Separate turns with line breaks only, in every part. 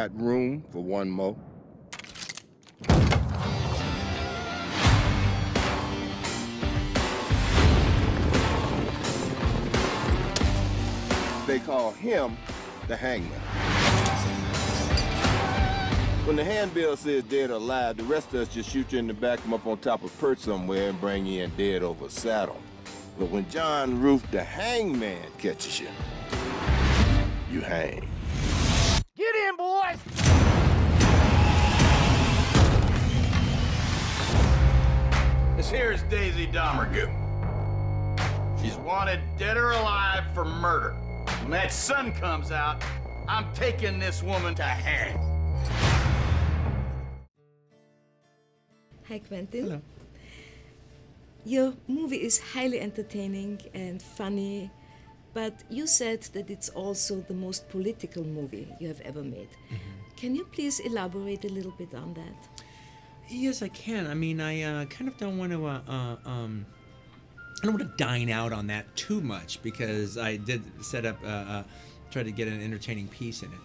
got room for one more? They call him the hangman. When the handbill says dead or alive, the rest of us just shoot you in the back, come up on top of a perch somewhere and bring you in dead over a saddle. But when John Roof, the hangman, catches you, you hang.
Get in, boys!
This here is Daisy Domergue. She's wanted dead or alive for murder. When that sun comes out, I'm taking this woman to hang.
Hi, Quentin.
Hello.
Your movie is highly entertaining and funny, but you said that it's also the most political movie you have ever made. Can you please elaborate a little bit on that?
Yes, I can. I mean, I kind of don't want to. I don't want to dine out on that too much because I did set up, try to get an entertaining piece in it.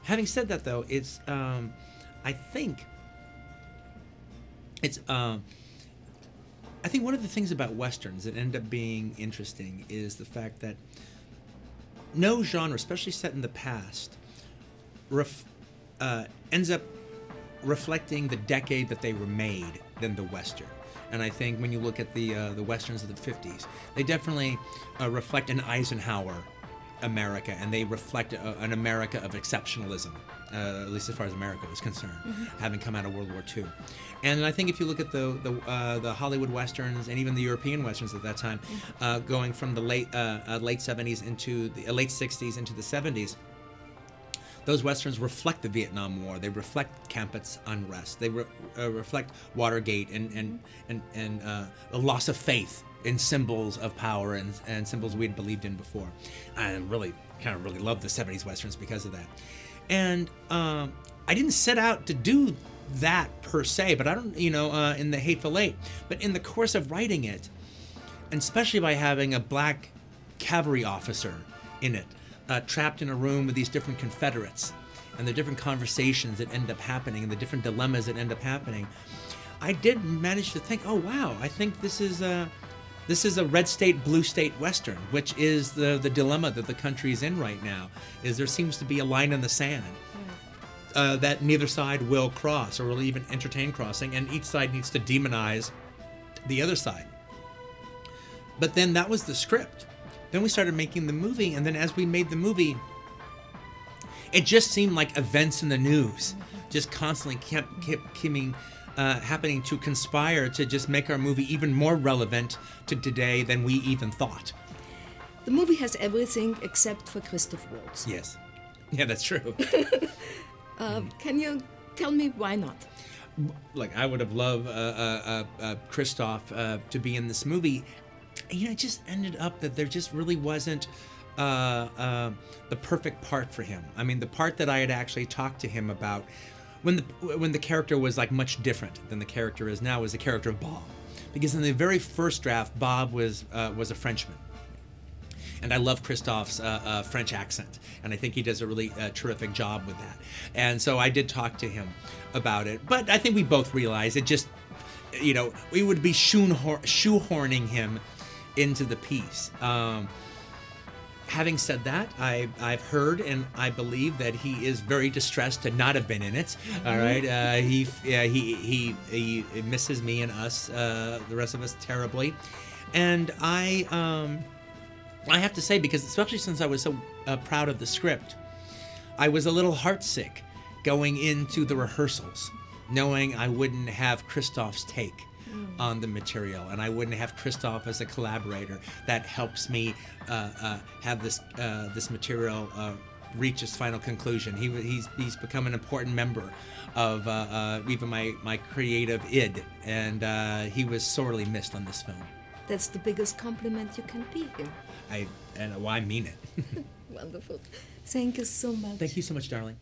Having said that, though, it's. I think one of the things about Westerns that end up being interesting is the fact that no genre, especially set in the past, ends up reflecting the decade that they were made than the Western. And I think when you look at the Westerns of the 50s, they definitely reflect an Eisenhower America, and they reflect an America of exceptionalism, at least as far as America was concerned, having come out of World War II. And I think if you look at the Hollywood Westerns and even the European Westerns at that time, going from the late 70s into the late 60s into the 70s, those Westerns reflect the Vietnam War. They reflect Campett's unrest. They reflect Watergate and a loss of faith in symbols of power and symbols we had believed in before. I really love the 70s Westerns because of that. And I didn't set out to do that per se, but I don't, in The Hateful Eight. But in the course of writing it, and especially by having a black cavalry officer in it, trapped in a room with these different Confederates and the different conversations that end up happening and the different dilemmas that end up happening, I did manage to think, oh wow, I think this is a red state, blue state Western, which is the dilemma that the country is in right now, is there seems to be a line in the sand that neither side will cross or will even entertain crossing, and each side needs to demonize the other side. But then that was the script. Then we started making the movie, and then as we made the movie, it just seemed like events in the news just constantly kept happening to conspire to just make our movie even more relevant to today than we even thought.
The movie has everything except for Christoph Waltz.
Yes. Yeah, that's true.
Can you tell me why not?
Like, I would have loved Christoph to be in this movie. It just ended up that there just really wasn't the perfect part for him. I mean, the part that I had actually talked to him about when the character was like much different than the character is now was the character of Bob, because in the very first draft, Bob was a Frenchman, and I love Christoph's French accent, and I think he does a really terrific job with that. And so I did talk to him about it, but I think we both realized it just, we would be shoehorning him into the piece. Having said that, I've heard and I believe that he is very distressed to not have been in it. All right, he misses me and us, the rest of us, terribly, and I have to say, because especially since I was so proud of the script, I was a little heartsick going into the rehearsals, knowing I wouldn't have Christoph's take on the material, and I wouldn't have Christoph as a collaborator that helps me have this material reach its final conclusion. He's become an important member of even my creative id, and he was sorely missed on this film.
That's the biggest compliment you can pay him.
I mean it.
Wonderful. Thank you so much.
Thank you so much, darling.